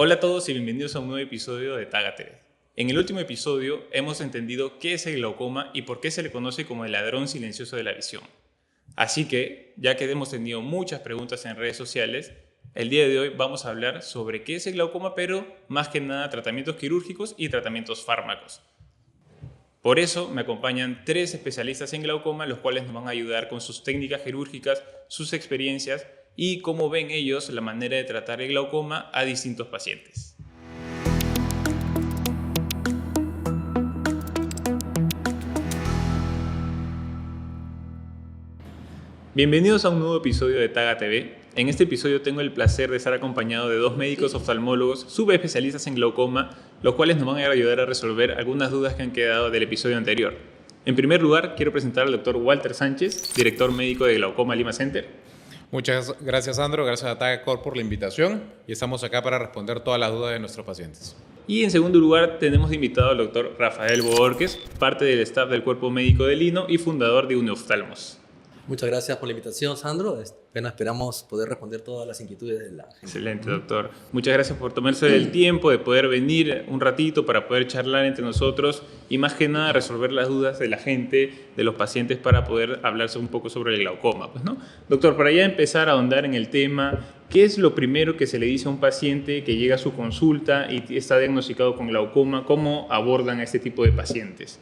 Hola a todos y bienvenidos a un nuevo episodio de Taga TV. En el último episodio hemos entendido qué es el glaucoma y por qué se le conoce como el ladrón silencioso de la visión. Así que, ya que hemos tenido muchas preguntas en redes sociales, el día de hoy vamos a hablar sobre qué es el glaucoma, pero más que nada tratamientos quirúrgicos y tratamientos fármacos. Por eso me acompañan tres especialistas en glaucoma, los cuales nos van a ayudar con sus técnicas quirúrgicas, sus experiencias y cómo ven ellos la manera de tratar el glaucoma a distintos pacientes. Bienvenidos a un nuevo episodio de Taga TV. En este episodio tengo el placer de estar acompañado de dos médicos oftalmólogos subespecialistas en glaucoma, los cuales nos van a ayudar a resolver algunas dudas que han quedado del episodio anterior. En primer lugar, quiero presentar al doctor Walter Sánchez, director médico de Glaucoma Lima Center. Muchas gracias, Sandro. Gracias a Taga Corp por la invitación y estamos acá para responder todas las dudas de nuestros pacientes. Y en segundo lugar, tenemos de invitado al doctor Rafael Bohórquez, parte del staff del cuerpo médico de Lino y fundador de Unioftalmos. Muchas gracias por la invitación, Sandro. Apenas esperamos poder responder todas las inquietudes de la gente. Excelente, doctor. Muchas gracias por tomarse el tiempo de poder venir un ratito para poder charlar entre nosotros y más que nada resolver las dudas de la gente, de los pacientes, para poder hablarse un poco sobre el glaucoma, pues, ¿no? Doctor, para ya empezar a ahondar en el tema, ¿qué es lo primero que se le dice a un paciente que llega a su consulta y está diagnosticado con glaucoma? ¿Cómo abordan a este tipo de pacientes?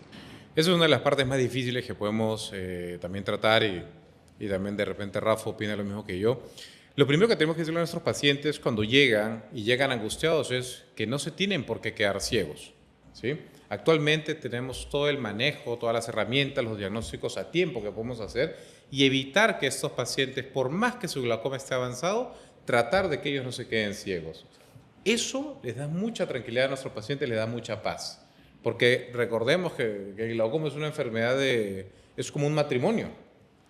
Esa es una de las partes más difíciles que podemos también tratar y también de repente Rafa opina lo mismo que yo. Lo primero que tenemos que decirle a nuestros pacientes cuando llegan y llegan angustiados es que no se tienen por qué quedar ciegos, ¿sí? Actualmente tenemos todo el manejo, todas las herramientas, los diagnósticos a tiempo que podemos hacer y evitar que estos pacientes, por más que su glaucoma esté avanzado, tratar de que ellos no se queden ciegos. Eso les da mucha tranquilidad a nuestros pacientes, les da mucha paz. Porque recordemos que el glaucoma es una enfermedad es como un matrimonio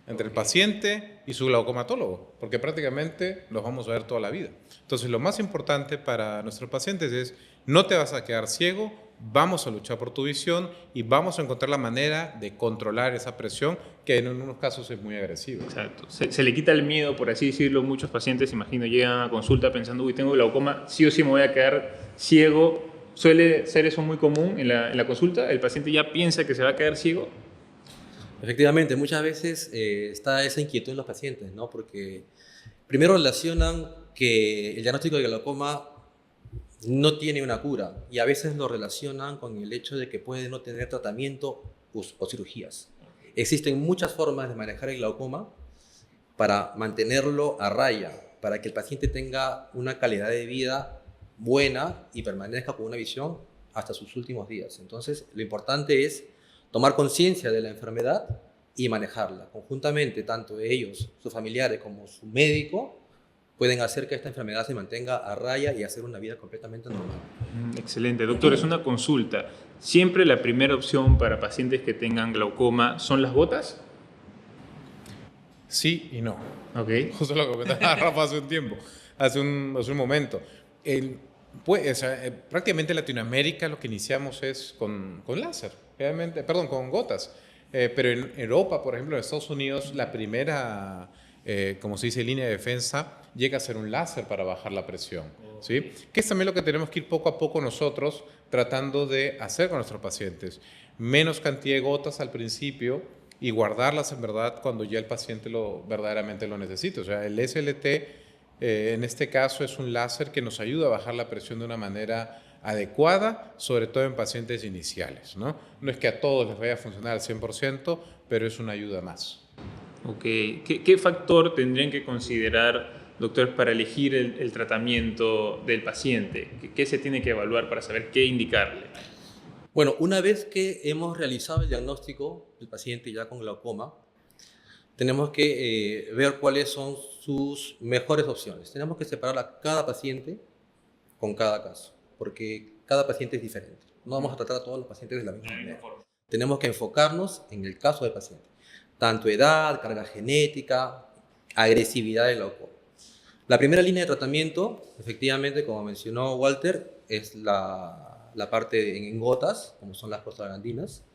entre el paciente y su glaucomatólogo, porque prácticamente los vamos a ver toda la vida. Entonces, lo más importante para nuestros pacientes es: no te vas a quedar ciego, vamos a luchar por tu visión y vamos a encontrar la manera de controlar esa presión que en unos casos es muy agresiva. Exacto. Se le quita el miedo, por así decirlo. Muchos pacientes, imagino, llegan a consulta pensando: uy, tengo glaucoma, sí o sí me voy a quedar ciego. ¿Suele ser eso muy común en la consulta? ¿El paciente ya piensa que se va a quedar ciego? Efectivamente, muchas veces está esa inquietud en los pacientes, ¿no? Porque primero relacionan que el diagnóstico de glaucoma no tiene una cura y a veces lo relacionan con el hecho de que puede no tener tratamiento o cirugías. Existen muchas formas de manejar el glaucoma para mantenerlo a raya, para que el paciente tenga una calidad de vida buena y permanezca con una visión hasta sus últimos días. Entonces, lo importante es tomar conciencia de la enfermedad y manejarla. Conjuntamente, tanto ellos, sus familiares, como su médico, pueden hacer que esta enfermedad se mantenga a raya y hacer una vida completamente normal. Excelente. Doctor, es una consulta. ¿Siempre la primera opción para pacientes que tengan glaucoma son las gotas? Sí y no. Ok. Justo lo que comentaba Rafa hace un tiempo, hace un momento. Prácticamente en Latinoamérica lo que iniciamos es con láser, con gotas. Pero en Europa, por ejemplo, en Estados Unidos, la primera, como se dice, línea de defensa llega a ser un láser para bajar la presión, ¿sí? Que es también lo que tenemos que ir poco a poco nosotros tratando de hacer con nuestros pacientes. Menos cantidad de gotas al principio y guardarlas en verdad cuando ya el paciente verdaderamente lo necesita. O sea, el SLT en este caso es un láser que nos ayuda a bajar la presión de una manera adecuada, sobre todo en pacientes iniciales, ¿no? No es que a todos les vaya a funcionar al 100%, pero es una ayuda más. Ok. ¿Qué factor tendrían que considerar, doctor, para elegir el tratamiento del paciente? ¿Qué se tiene que evaluar para saber qué indicarle? Bueno, una vez que hemos realizado el diagnóstico del paciente ya con glaucoma, tenemos que ver cuáles son sus mejores opciones. Tenemos que separar a cada paciente con cada caso, porque cada paciente es diferente. No vamos a tratar a todos los pacientes de la misma manera. Tenemos que enfocarnos en el caso del paciente, tanto edad, carga genética, agresividad del glaucoma. La primera línea de tratamiento, efectivamente, como mencionó Walter, es la parte en gotas, como son las prostaglandinas.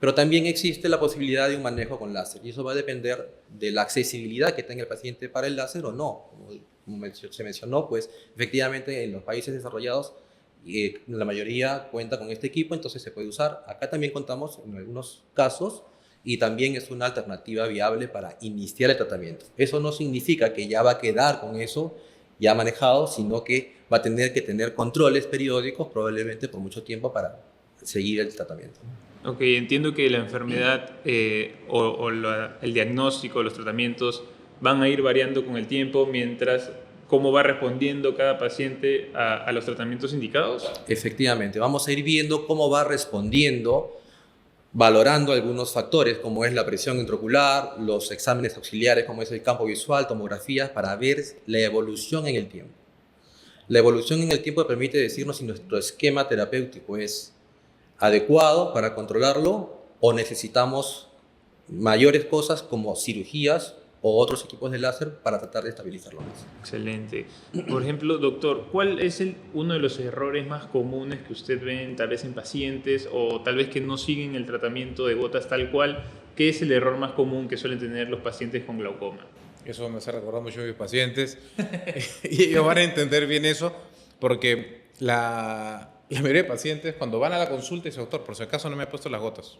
Pero también existe la posibilidad de un manejo con láser y eso va a depender de la accesibilidad que tenga el paciente para el láser o no. Como como se mencionó, pues efectivamente en los países desarrollados la mayoría cuenta con este equipo, entonces se puede usar. Acá también contamos en algunos casos y también es una alternativa viable para iniciar el tratamiento. Eso no significa que ya va a quedar con eso ya manejado, sino que va a tener que tener controles periódicos probablemente por mucho tiempo para seguir el tratamiento. Ok, entiendo que la enfermedad el diagnóstico, los tratamientos van a ir variando con el tiempo mientras cómo va respondiendo cada paciente a los tratamientos indicados. Efectivamente, vamos a ir viendo cómo va respondiendo, valorando algunos factores como es la presión intraocular, los exámenes auxiliares como es el campo visual, tomografías, para ver la evolución en el tiempo. La evolución en el tiempo permite decirnos si nuestro esquema terapéutico es adecuado para controlarlo o necesitamos mayores cosas como cirugías o otros equipos de láser para tratar de estabilizarlo más. Excelente. Por ejemplo, doctor, ¿cuál es uno de los errores más comunes que usted ve tal vez en pacientes o tal vez que no siguen el tratamiento de gotas tal cual? ¿Qué es el error más común que suelen tener los pacientes con glaucoma? Eso me hace recordar mucho a mis pacientes y ellos van a entender bien eso porque la mayoría de pacientes cuando van a la consulta dicen, doctor, por si acaso no me ha puesto las gotas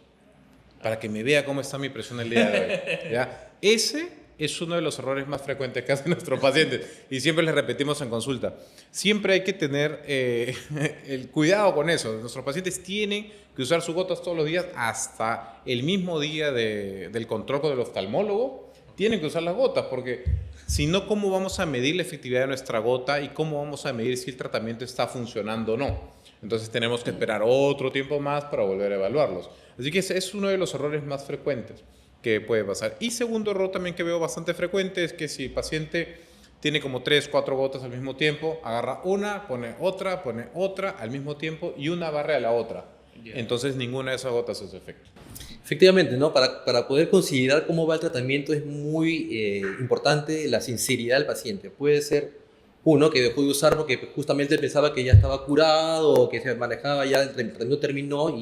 para que me vea cómo está mi presión el día de hoy. ¿Ya? Ese es uno de los errores más frecuentes que hacen nuestros pacientes y siempre les repetimos en consulta. Siempre hay que tener el cuidado con eso. Nuestros pacientes tienen que usar sus gotas todos los días hasta el mismo día del control con el oftalmólogo. Tienen que usar las gotas porque si no, ¿cómo vamos a medir la efectividad de nuestra gota y cómo vamos a medir si el tratamiento está funcionando o no? Entonces tenemos que esperar otro tiempo más para volver a evaluarlos. Así que ese es uno de los errores más frecuentes que puede pasar. Y segundo error también que veo bastante frecuente es que si el paciente tiene como 3, 4 gotas al mismo tiempo, agarra una, pone otra al mismo tiempo y una barre a la otra. Yeah. Entonces ninguna de esas gotas hace efecto. Efectivamente, ¿no? Para poder considerar cómo va el tratamiento es muy importante la sinceridad del paciente. Puede ser uno que dejó de usar porque justamente pensaba que ya estaba curado o que se manejaba ya, el tratamiento terminó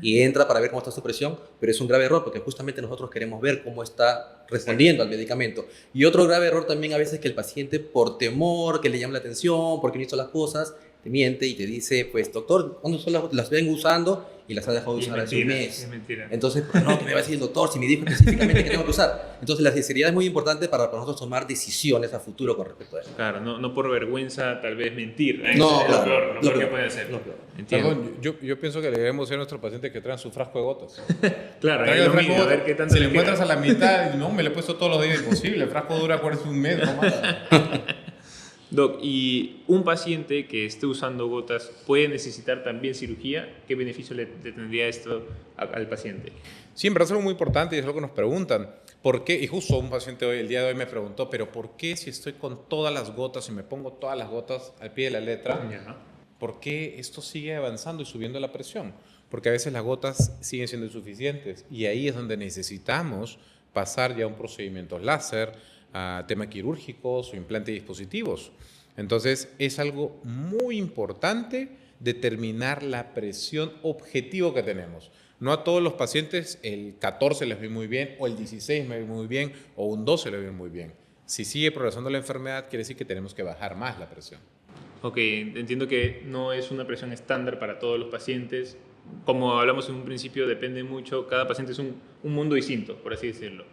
y entra para ver cómo está su presión, pero es un grave error porque justamente nosotros queremos ver cómo está respondiendo al medicamento. Y otro grave error también a veces que el paciente por temor, que le llame la atención, porque no hizo las cosas, te miente y te dice, pues doctor, ¿cuándo son las vengo usando? Y las ha dejado de usar hace un mes. Es mentira. Entonces, no, ¿qué me va a decir el doctor si me dijo específicamente que tengo que usar? Entonces, la sinceridad es muy importante para nosotros tomar decisiones a futuro con respecto a eso. Claro, no por vergüenza tal vez mentir. No, claro, lo peor que puede hacer. Perdón, yo pienso que le debemos decir a nuestros pacientes que traen su frasco de gotas. Claro, traigan el frasco de gotas. A ver qué tanto si le encuentras a la mitad, no, me lo he puesto todos los días, imposible. El frasco dura un mes, no más. Doc, ¿y un paciente que esté usando gotas puede necesitar también cirugía? ¿Qué beneficio le tendría esto al paciente? Siempre es algo muy importante y es lo que nos preguntan. ¿Por qué? Y justo un paciente el día de hoy me preguntó, ¿pero por qué si estoy con todas las gotas y me pongo todas las gotas al pie de la letra, por qué esto sigue avanzando y subiendo la presión? Porque a veces las gotas siguen siendo insuficientes y ahí es donde necesitamos pasar ya a un procedimiento láser, a temas quirúrgicos o implante de dispositivos. Entonces es algo muy importante determinar la presión objetivo que tenemos. No a todos los pacientes el 14 les ve muy bien o el 16 me ve muy bien o un 12 le ve muy bien. Si sigue progresando la enfermedad quiere decir que tenemos que bajar más la presión. Ok, entiendo que no es una presión estándar para todos los pacientes. Como hablamos en un principio, depende mucho, cada paciente es un mundo distinto, por así decirlo.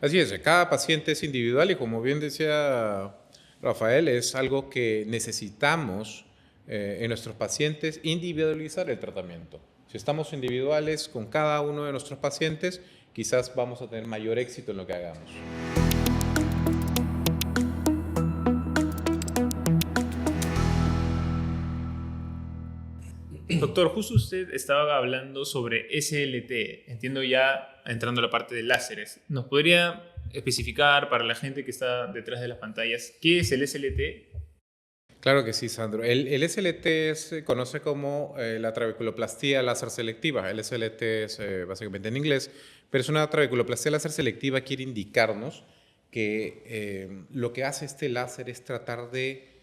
Así es, cada paciente es individual y como bien decía Rafael, es algo que necesitamos en nuestros pacientes individualizar el tratamiento. Si estamos individuales con cada uno de nuestros pacientes, quizás vamos a tener mayor éxito en lo que hagamos. Doctor, justo usted estaba hablando sobre SLT, entiendo ya entrando a la parte de láseres. ¿Nos podría especificar para la gente que está detrás de las pantallas qué es el SLT? Claro que sí, Sandro. El SLT se conoce como la trabeculoplastía láser selectiva. El SLT es básicamente en inglés, pero es una trabeculoplastía láser selectiva, quiere indicarnos que lo que hace este láser es tratar de,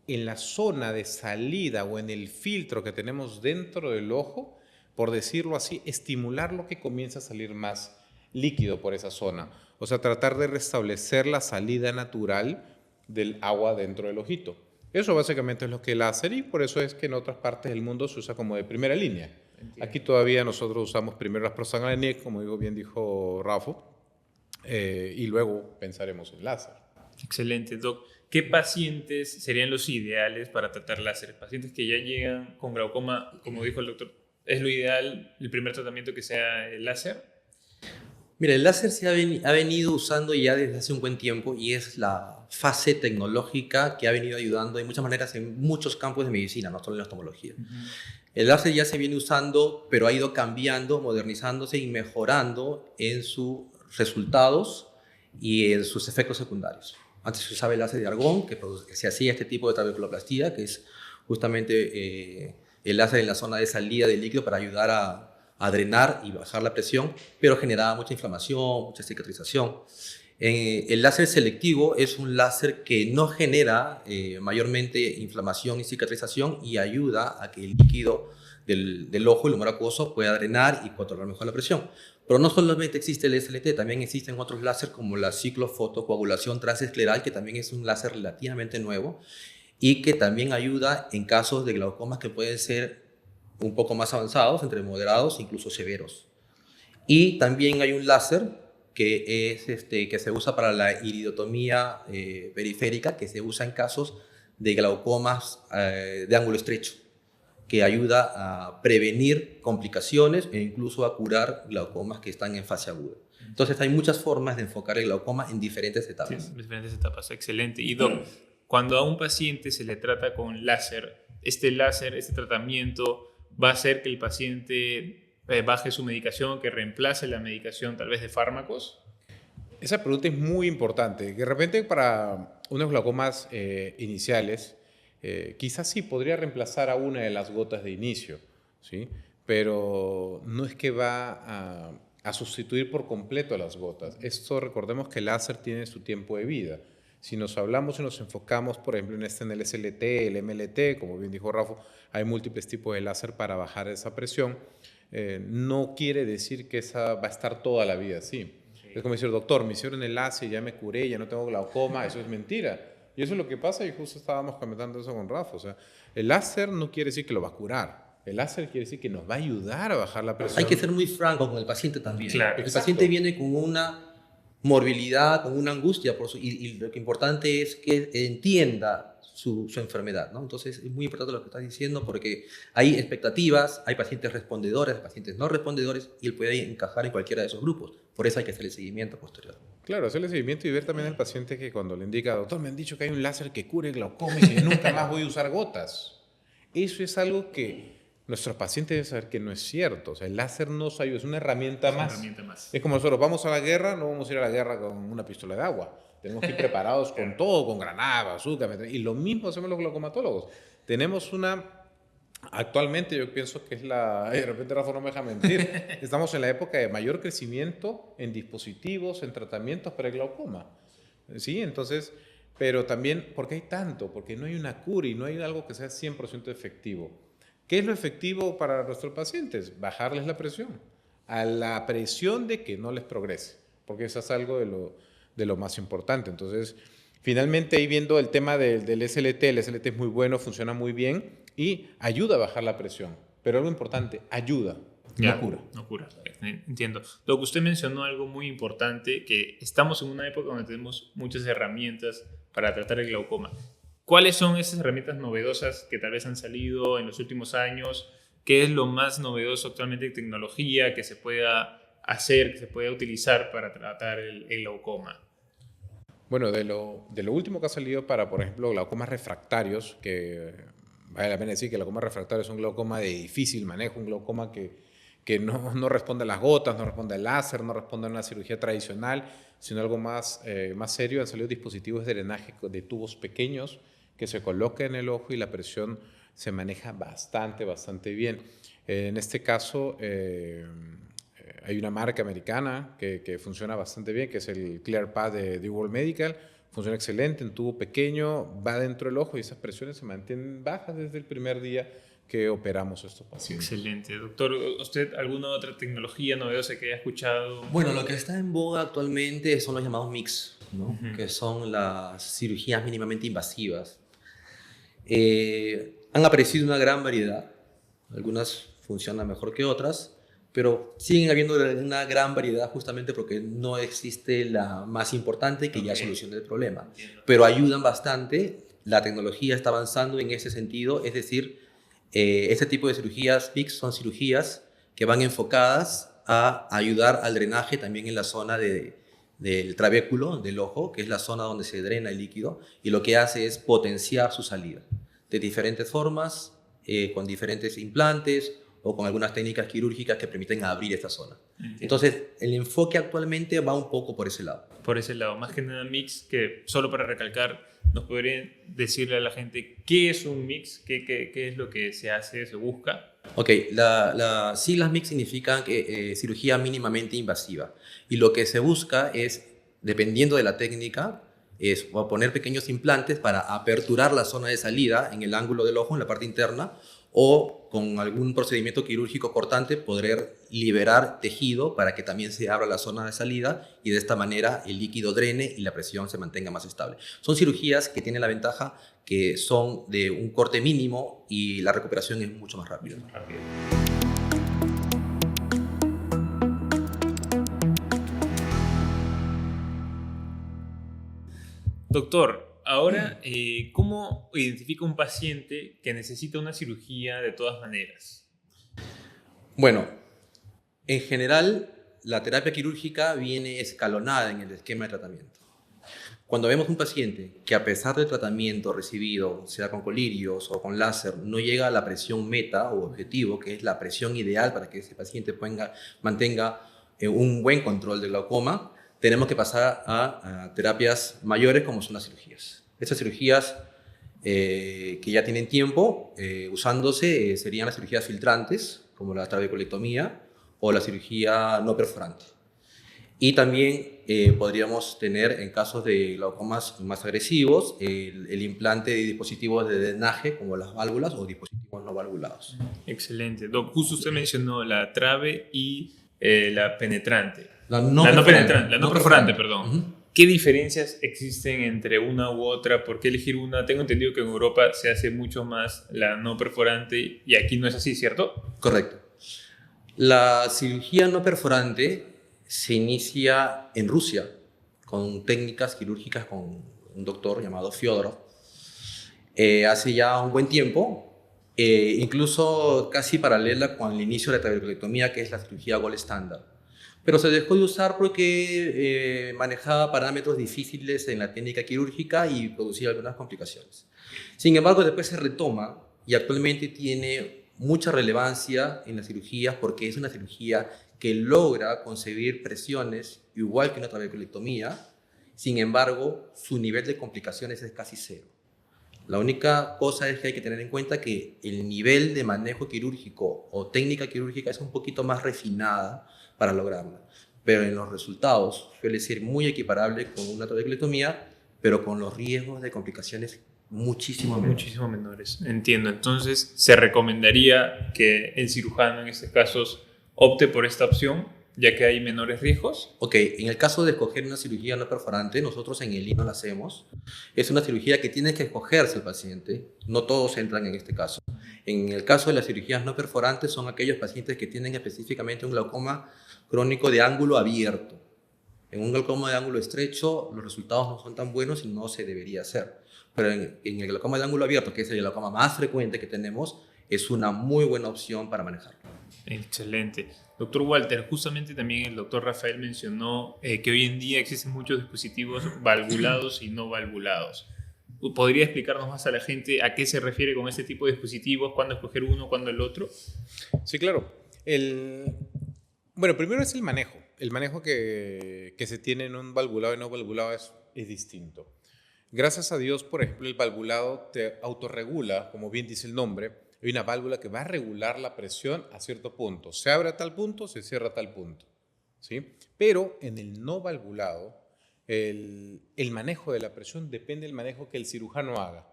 en la zona de salida o en el filtro que tenemos dentro del ojo, por decirlo así, estimular lo que comienza a salir más líquido por esa zona. O sea, tratar de restablecer la salida natural del agua dentro del ojito. Eso básicamente es lo que el láser, y por eso es que en otras partes del mundo se usa como de primera línea. Entiendo. Aquí todavía nosotros usamos primero las prostaglandinas, como bien dijo Rafa, y luego pensaremos en láser. Excelente, Doc. ¿Qué pacientes serían los ideales para tratar láser? Pacientes que ya llegan con glaucoma, como dijo el doctor, ¿es lo ideal el primer tratamiento que sea el láser? Mira, el láser se ha venido usando ya desde hace un buen tiempo y es la fase tecnológica que ha venido ayudando de muchas maneras en muchos campos de medicina, no solo en la oftalmología. El láser ya se viene usando, pero ha ido cambiando, modernizándose y mejorando en sus resultados y en sus efectos secundarios. Antes se usaba el láser de argón, que se hacía este tipo de trabeculoplastía, que es justamente el láser en la zona de salida del líquido para ayudar a drenar y bajar la presión, pero generaba mucha inflamación, mucha cicatrización. El láser selectivo es un láser que no genera mayormente inflamación y cicatrización y ayuda a que el líquido del ojo, el humor acuoso, pueda drenar y controlar mejor la presión. Pero no solamente existe el SLT, también existen otros láser como la ciclofotocoagulación transescleral, que también es un láser relativamente nuevo y que también ayuda en casos de glaucomas que pueden ser un poco más avanzados, entre moderados e incluso severos. Y también hay un láser que se usa para la iridotomía periférica, que se usa en casos de glaucomas de ángulo estrecho, que ayuda a prevenir complicaciones e incluso a curar glaucomas que están en fase aguda. Entonces hay muchas formas de enfocar el glaucoma en diferentes etapas. Sí, en diferentes etapas, excelente. Y Doc, cuando a un paciente se le trata con láser, este tratamiento va a hacer que el paciente baje su medicación, que reemplace la medicación tal vez de fármacos. Esa pregunta es muy importante. De repente para unos glaucomas iniciales, quizás sí podría reemplazar a una de las gotas de inicio, ¿sí? Pero no es que va a sustituir por completo a las gotas. Esto, recordemos que el láser tiene su tiempo de vida. Si nos hablamos y nos enfocamos, por ejemplo, en el SLT, el MLT, como bien dijo Rafa, hay múltiples tipos de láser para bajar esa presión. No quiere decir que esa va a estar toda la vida así. Sí. Es como decir, doctor, me hicieron el láser, ya me curé, ya no tengo glaucoma. Eso es mentira. Y eso es lo que pasa, y justo estábamos comentando eso con Rafa. O sea, el láser no quiere decir que lo va a curar. El láser quiere decir que nos va a ayudar a bajar la presión. Hay que ser muy franco con el paciente también. Claro, el paciente viene con una morbilidad, con una angustia, y lo que importante es que entienda su enfermedad, ¿no? Entonces es muy importante lo que estás diciendo, porque hay expectativas, hay pacientes respondedores, hay pacientes no respondedores, y él puede encajar en cualquiera de esos grupos. Por eso hay que hacer el seguimiento posterior. Claro, hacerle seguimiento y ver también al paciente que cuando le indica, doctor, me han dicho que hay un láser que cure glaucoma y que nunca más voy a usar gotas. Eso es algo que nuestros pacientes deben saber que no es cierto. O sea, el láser nos ayuda, es una herramienta más. Es como nosotros vamos a la guerra, no vamos a ir a la guerra con una pistola de agua. Tenemos que ir preparados con todo, con granada, bazooka. Y lo mismo hacemos los glaucomatólogos. Tenemos actualmente yo pienso que es de repente Rafa no me deja mentir, estamos en la época de mayor crecimiento en dispositivos, en tratamientos para el glaucoma. ¿Sí? Entonces, pero también, ¿por qué hay tanto? Porque no hay una cura y no hay algo que sea 100% efectivo. ¿Qué es lo efectivo para nuestros pacientes? Bajarles la presión, a la presión de que no les progrese, porque eso es algo de lo más importante. Entonces, finalmente ahí viendo el tema del SLT, el SLT es muy bueno, funciona muy bien y ayuda a bajar la presión, pero algo importante, ayuda, no cura. No cura, entiendo. Doc, usted mencionó algo muy importante, que estamos en una época donde tenemos muchas herramientas para tratar el glaucoma. ¿Cuáles son esas herramientas novedosas que tal vez han salido en los últimos años? ¿Qué es lo más novedoso actualmente en tecnología que se pueda hacer, que se pueda utilizar para tratar el glaucoma? Bueno, de lo último que ha salido para, por ejemplo, glaucomas refractarios, que vale la pena decir que el glaucoma refractario es un glaucoma de difícil manejo, un glaucoma que no responde a las gotas, no responde al láser, no responde a una cirugía tradicional, sino algo más serio. Han salido dispositivos de drenaje de tubos pequeños que se coloca en el ojo y la presión se maneja bastante bien. En este caso, hay una marca americana que funciona bastante bien, que es el ClearPad de World Medical. Funciona excelente, en tubo pequeño, va dentro del ojo y esas presiones se mantienen bajas desde el primer día que operamos estos pacientes. Excelente. Doctor, ¿usted alguna otra tecnología novedosa que haya escuchado? Bueno, lo que está en boga actualmente son los llamados MICS, ¿no? Ujú. Que son las cirugías mínimamente invasivas. Han aparecido una gran variedad, algunas funcionan mejor que otras, pero siguen habiendo una gran variedad justamente porque no existe la más importante que ya Ok. solucione el problema. Entiendo. Pero ayudan bastante, la tecnología está avanzando en ese sentido, es decir, este tipo de cirugías PICS son cirugías que van enfocadas a ayudar al drenaje también en la zona del trabéculo, del ojo, que es la zona donde se drena el líquido, y lo que hace es potenciar su salida de diferentes formas, con diferentes implantes o con algunas técnicas quirúrgicas que permiten abrir esta zona. Entiendo. Entonces, el enfoque actualmente va un poco por ese lado. Por ese lado, más que nada mix, que solo para recalcar, ¿nos podrían decirle a la gente qué es un mix? ¿Qué es lo que se hace, se busca? Ok, las siglas MIC significan que, cirugía mínimamente invasiva. Y lo que se busca es, dependiendo de la técnica, es poner pequeños implantes para aperturar la zona de salida en el ángulo del ojo, en la parte interna, o con algún procedimiento quirúrgico cortante poder liberar tejido para que también se abra la zona de salida y de esta manera el líquido drene y la presión se mantenga más estable. Son cirugías que tienen la ventaja que son de un corte mínimo y la recuperación es mucho más rápida. Rápido. Doctor, ahora, ¿cómo identifica un paciente que necesita una cirugía de todas maneras? Bueno, en general la terapia quirúrgica viene escalonada en el esquema de tratamiento. Cuando vemos un paciente que a pesar del tratamiento recibido, sea con colirios o con láser, no llega a la presión meta o objetivo, que es la presión ideal para que ese paciente mantenga un buen control del glaucoma, tenemos que pasar a terapias mayores como son las cirugías. Estas cirugías que ya tienen tiempo usándose serían las cirugías filtrantes, como la trabeculectomía o la cirugía no perforante. Y también podríamos tener, en casos de glaucomas más agresivos, el implante de dispositivos de drenaje, como las válvulas o dispositivos no valvulados. Excelente. Doc, justo usted mencionó la trave y la penetrante. La no perforante, perdón. Ujú. ¿Qué diferencias existen entre una u otra? ¿Por qué elegir una? Tengo entendido que en Europa se hace mucho más la no perforante y aquí no es así, ¿cierto? Correcto. La cirugía no perforante se inicia en Rusia con técnicas quirúrgicas con un doctor llamado Fyodorov. Hace ya un buen tiempo, incluso casi paralela con el inicio de la trabeculectomía, que es la cirugía gold estándar. Pero se dejó de usar porque manejaba parámetros difíciles en la técnica quirúrgica y producía algunas complicaciones. Sin embargo, después se retoma y actualmente tiene mucha relevancia en las cirugías porque es una cirugía que logra concebir presiones igual que una trabeculectomía. Sin embargo, su nivel de complicaciones es casi cero. La única cosa es que hay que tener en cuenta que el nivel de manejo quirúrgico o técnica quirúrgica es un poquito más refinada para lograrla. Pero en los resultados suele ser muy equiparable con una trabeculectomía, pero con los riesgos de complicaciones muchísimo menores. Muchísimo menores. Entiendo. Entonces, ¿se recomendaría que el cirujano en estos casos opte por esta opción, ya que hay menores riesgos? Ok, en el caso de escoger una cirugía no perforante, nosotros en el INO la hacemos. Es una cirugía que tiene que escogerse el paciente. No todos entran en este caso. En el caso de las cirugías no perforantes son aquellos pacientes que tienen específicamente un glaucoma crónico de ángulo abierto. En un glaucoma de ángulo estrecho los resultados no son tan buenos y no se debería hacer. Pero en el glaucoma de ángulo abierto, que es el glaucoma más frecuente que tenemos, es una muy buena opción para manejarlo. Excelente. Doctor Walter, justamente también el doctor Rafael mencionó que hoy en día existen muchos dispositivos valvulados y no valvulados. ¿Podría explicarnos más a la gente a qué se refiere con este tipo de dispositivos? ¿Cuándo escoger uno, cuándo el otro? Sí, claro. Bueno, primero es el manejo. El manejo que se tiene en un valvulado y no valvulado es distinto. Gracias a Dios, por ejemplo, el valvulado te autorregula, como bien dice el nombre. Hay una válvula que va a regular la presión a cierto punto. Se abre a tal punto, se cierra a tal punto, ¿sí? Pero en el no valvulado, el manejo de la presión depende del manejo que el cirujano haga.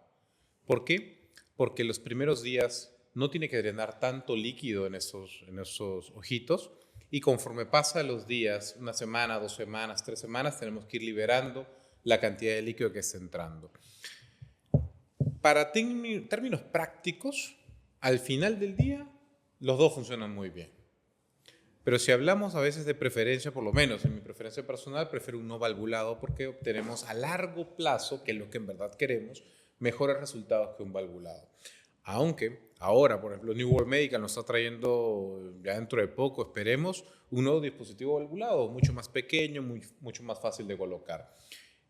¿Por qué? Porque los primeros días no tiene que drenar tanto líquido en estos ojitos. Y conforme pasan los días, una semana, 2 semanas, 3 semanas, tenemos que ir liberando la cantidad de líquido que está entrando. Para términos prácticos, al final del día, los dos funcionan muy bien. Pero si hablamos a veces de preferencia, por lo menos en mi preferencia personal, prefiero un no valvulado porque obtenemos a largo plazo, que es lo que en verdad queremos, mejores resultados que un valvulado. Aunque ahora, por ejemplo, New World Medical nos está trayendo ya dentro de poco, esperemos, un nuevo dispositivo valvulado, mucho más pequeño, mucho más fácil de colocar.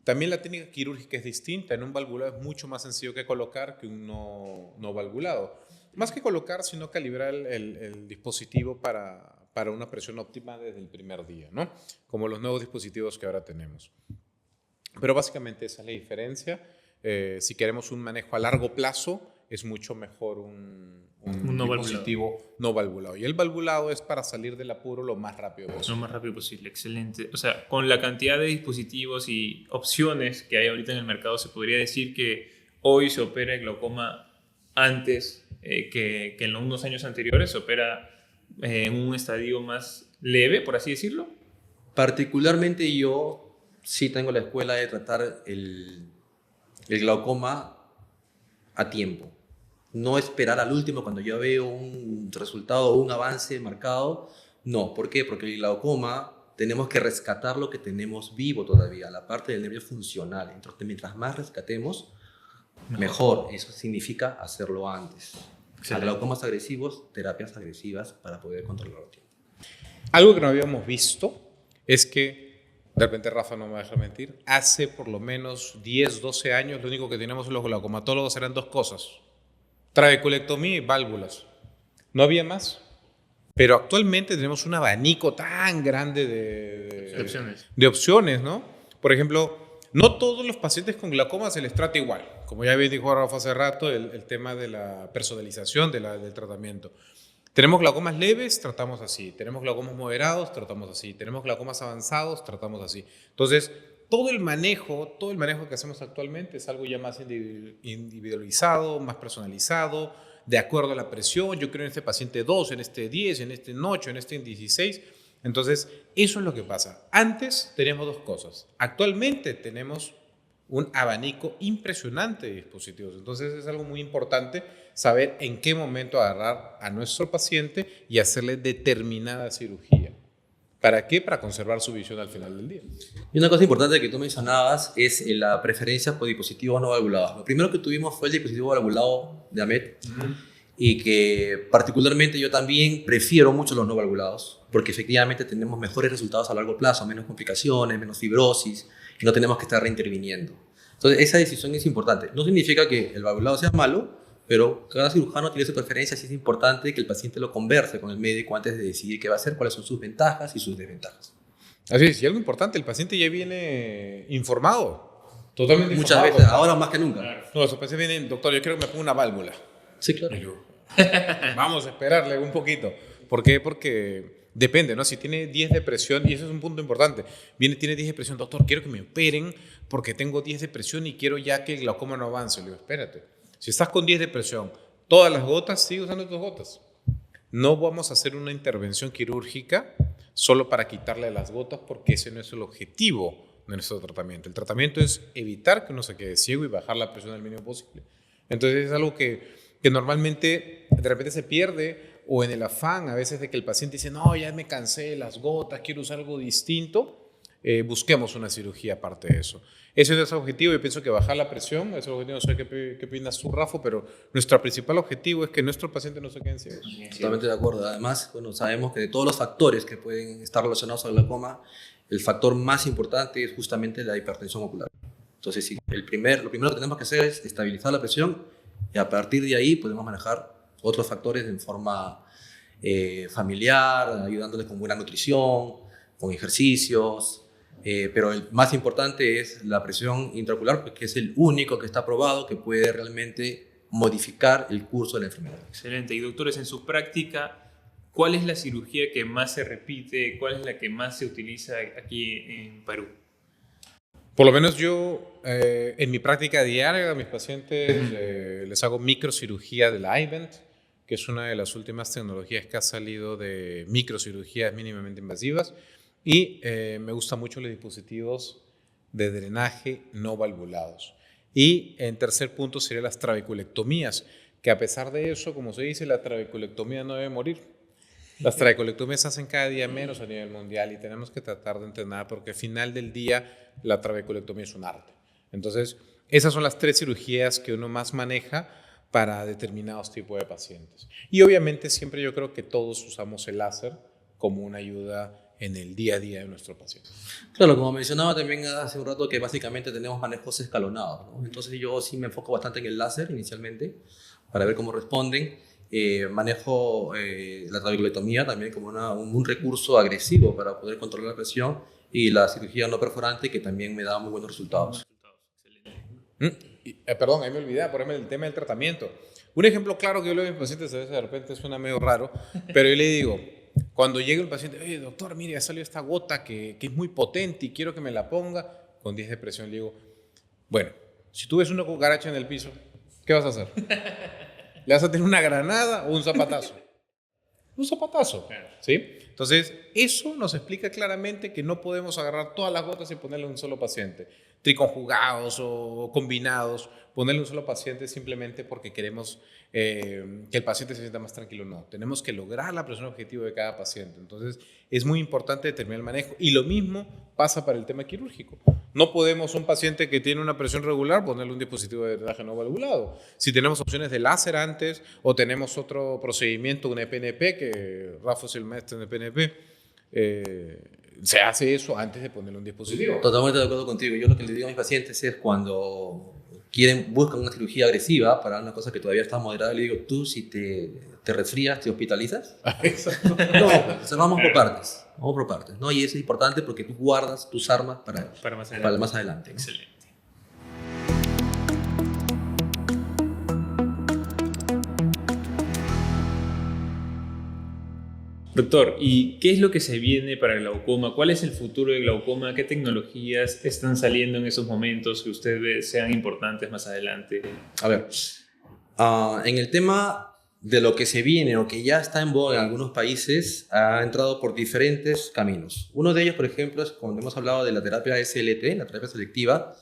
También la técnica quirúrgica es distinta. En un valvulado es mucho más sencillo que colocar que un no valvulado. Más que colocar, sino calibrar el dispositivo para una presión óptima desde el primer día, ¿no? Como los nuevos dispositivos que ahora tenemos. Pero básicamente esa es la diferencia. Si queremos un manejo a largo plazo, es mucho mejor un dispositivo no valvulado. Y el valvulado es para salir del apuro lo más rápido posible. Lo más rápido posible, excelente. O sea, con la cantidad de dispositivos y opciones que hay ahorita en el mercado, se podría decir que hoy se opera el glaucoma antes que en unos años anteriores. Se opera en un estadio más leve, por así decirlo. Particularmente yo sí tengo la escuela de tratar el glaucoma a tiempo. No esperar al último cuando yo veo un resultado o un avance marcado. No, ¿por qué? Porque el glaucoma tenemos que rescatar lo que tenemos vivo todavía, la parte del nervio funcional. Entonces, mientras más rescatemos, mejor. Eso significa hacerlo antes. A glaucomas agresivos, terapias agresivas para poder controlarlo a tiempo. Algo que no habíamos visto es que, de repente Rafa no me deja mentir, hace por lo menos 10, 12 años lo único que teníamos los glaucomatólogos eran 2 cosas: trabeculectomía y válvulas. No había más. Pero actualmente tenemos un abanico tan grande de opciones, ¿no? Por ejemplo, no todos los pacientes con glaucoma se les trata igual. Como ya bien dijo Rafa hace rato, el tema de la personalización del tratamiento. Tenemos glaucomas leves, tratamos así. Tenemos glaucomas moderados, tratamos así. Tenemos glaucomas avanzados, tratamos así. Entonces, todo el manejo que hacemos actualmente es algo ya más individualizado, más personalizado, de acuerdo a la presión. Yo creo en este paciente 2, en este 10, en este 8, en este 16. Entonces, eso es lo que pasa. Antes teníamos 2 cosas. Actualmente tenemos un abanico impresionante de dispositivos. Entonces, es algo muy importante saber en qué momento agarrar a nuestro paciente y hacerle determinada cirugía. ¿Para qué? Para conservar su visión al final del día. Y una cosa importante que tú mencionabas es la preferencia por dispositivos no valvulados. Lo primero que tuvimos fue el dispositivo valvulado de AMED, y que particularmente yo también prefiero mucho los no valvulados, porque efectivamente tenemos mejores resultados a largo plazo, menos complicaciones, menos fibrosis, y no tenemos que estar reinterviniendo. Entonces, esa decisión es importante. No significa que el valvulado sea malo, pero cada cirujano tiene su preferencia. Sí es importante que el paciente lo converse con el médico antes de decidir qué va a hacer, cuáles son sus ventajas y sus desventajas. Así es, y algo importante, el paciente ya viene informado, totalmente Muchas informado. veces, ahora más que nunca. No, los pacientes vienen, doctor, yo quiero que me ponga una válvula. Sí, claro. Vamos a esperarle un poquito. ¿Por qué? Porque depende, ¿no? Si tiene 10 de presión, y eso es un punto importante, tiene 10 de presión, doctor, quiero que me operen porque tengo 10 de presión y quiero ya que el glaucoma no avance. Le digo, espérate, si estás con 10 de presión, todas las gotas, sigue usando tus gotas. No vamos a hacer una intervención quirúrgica solo para quitarle las gotas, porque ese no es el objetivo de nuestro tratamiento. El tratamiento es evitar que uno se quede ciego y bajar la presión al mínimo posible. Entonces es algo que normalmente de repente se pierde, o en el afán a veces de que el paciente dice, no, ya me cansé de las gotas, quiero usar algo distinto, busquemos una cirugía aparte de eso. Ese es el objetivo. Yo pienso que bajar la presión, ese es el objetivo. No sé qué opinas tú, Rafa, pero nuestro principal objetivo es que nuestros pacientes no se queden ciegos. Totalmente de acuerdo. Además, bueno, sabemos que de todos los factores que pueden estar relacionados al glaucoma, el factor más importante es justamente la hipertensión ocular. Entonces, sí, lo primero que tenemos que hacer es estabilizar la presión, y a partir de ahí podemos manejar otros factores en forma familiar, ayudándoles con buena nutrición, con ejercicios. Pero el más importante es la presión intraocular, porque es el único que está probado que puede realmente modificar el curso de la enfermedad. Excelente. Y doctores, en su práctica, ¿cuál es la cirugía que más se repite? ¿Cuál es la que más se utiliza aquí en Perú? Por lo menos yo, en mi práctica diaria, a mis pacientes les hago microcirugía del iVent, que es una de las últimas tecnologías que ha salido de microcirugías mínimamente invasivas. Y me gustan mucho los dispositivos de drenaje no valvulados. Y en tercer punto serían las trabeculectomías, que a pesar de eso, como se dice, la trabeculectomía no debe morir. Las trabeculectomías se hacen cada día menos a nivel mundial y tenemos que tratar de entrenar porque al final del día la trabeculectomía es un arte. Entonces, esas son las 3 cirugías que uno más maneja para determinados tipos de pacientes. Y obviamente siempre yo creo que todos usamos el láser como una ayuda en el día a día de nuestro paciente. Claro, como mencionaba también hace un rato que básicamente tenemos manejos escalonados, ¿no? Entonces yo sí me enfoco bastante en el láser inicialmente para ver cómo responden. Manejo la trabeculectomía también como un recurso agresivo para poder controlar la presión y la cirugía no perforante que también me da muy buenos resultados. Perdón, ahí me olvidé ponerme el tema del tratamiento. Un ejemplo claro que yo le doy a mis pacientes, a veces de repente suena medio raro, pero yo le digo, cuando llega el paciente, oye doctor, mire, ya salió esta gota que es muy potente y quiero que me la ponga con 10 de presión, le digo, bueno, si tú ves una cucaracha en el piso, ¿qué vas a hacer? ¿Le vas a tener una granada o un zapatazo? Un zapatazo, ¿sí? Entonces, eso nos explica claramente que no podemos agarrar todas las gotas y ponerle a un solo paciente. Triconjugados o combinados, ponerle a un solo paciente simplemente porque queremos que el paciente se sienta más tranquilo. No, tenemos que lograr la presión objetivo de cada paciente. Entonces, es muy importante determinar el manejo. Y lo mismo pasa para el tema quirúrgico. No podemos un paciente que tiene una presión regular ponerle un dispositivo de drenaje no valvulado. Si tenemos opciones de láser antes o tenemos otro procedimiento, un EPNP, que Rafa es el maestro en EPNP, se hace eso antes de ponerle un dispositivo. Totalmente de acuerdo contigo. Yo lo que le digo a mis pacientes es cuando buscan una cirugía agresiva para una cosa que todavía está moderada, le digo, tú si te resfrías, ¿te hospitalizas? Exacto. No, entonces vamos por partes, ¿no? Y eso es importante porque tú guardas tus armas para más adelante. ¿No? Excelente. Doctor, ¿y qué es lo que se viene para el glaucoma? ¿Cuál es el futuro del glaucoma? ¿Qué tecnologías están saliendo en esos momentos que usted ve sean importantes más adelante? A ver, en el tema de lo que se viene o que ya está en boga en algunos países, ha entrado por diferentes caminos. Uno de ellos, por ejemplo, es cuando hemos hablado de la terapia SLT, la terapia selectiva.